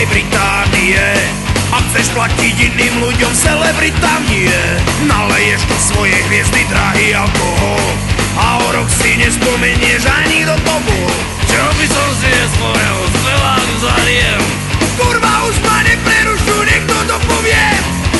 Veľkej Británie. Ak chceš platiť iným ľuďom, celebritám nie. Naleješ do svojej hviezdy drahý alkohol a o rok si nespomenieš ani kto to bol. Čo by som si nespomnel, spevák zaliem. Kurva, už ma neprerušu, niekto to povie.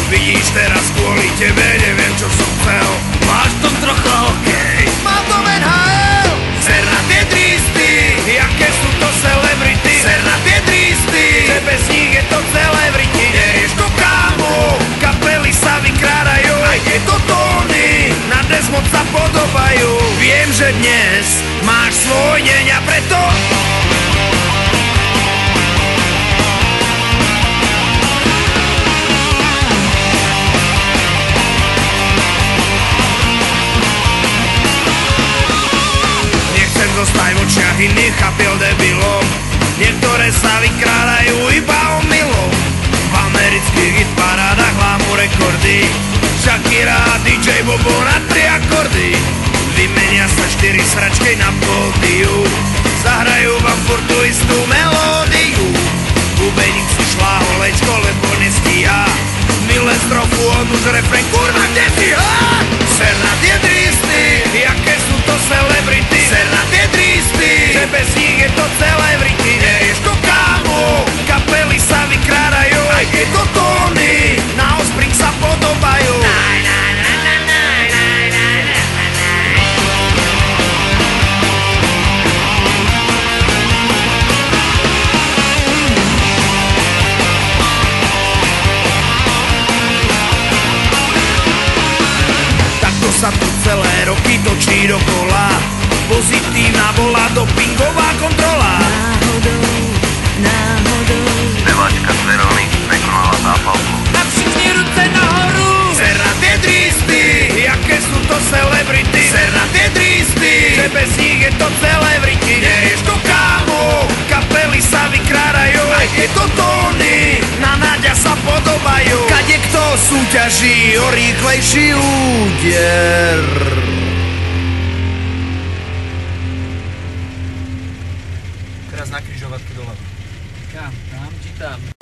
Vidíš, teraz kvôli tebe neviem, čo som chcel. Máš to trocha hokej. Mal to NHL. Ser na tie tristy, jaké sú to celebrity. Ser na tie tristy, že bez nich je to celebrity. Nerieš to, kámo, kapely sa vykrádajú. Aj tieto tóny na dnes moc sa podobajú. Viem, že dnes máš svoj deň a preto zostaj v očiach iných chapiel debilom. Niektoré sa vykrádajú iba omylom. V amerických hitparádach lámu rekordy. Shakira a DJ Bobo na 3 akordy. Vymenia sa 4 sračkej na pódiu. Zahrajú vám furt tú istú melódiu. Bubeník si šláho lečko, lebo nestíha. Milé strofu, on už refrén, kurva, kde si ho? Ser na tie tristy, jaké sú to celebrity. Ser na tie tristy, že bez nich je to celebrity. Nerieš to, kámo, kapely sa vykrádajú. Aj tieto tóny na Offspring sa podobajú. Sa tu celé roky točí dokola. Pozitívna bola dopingová kontrola. Náhodou Spevačka z Verony prekonala zápalku. A všichni ruce nahoru. Ser na tie tristy, jaké sú to celebrity. Ser na tie tristy, že bez nich je to celebrity. Nerieš to, kámo, kapely sa vykrádajú. Aj tieto tóny na Náďa sa podobajú. Kade kto súťaží o rýchlejší úder. Teraz na križovatke doľava. Kam? Tam či tam?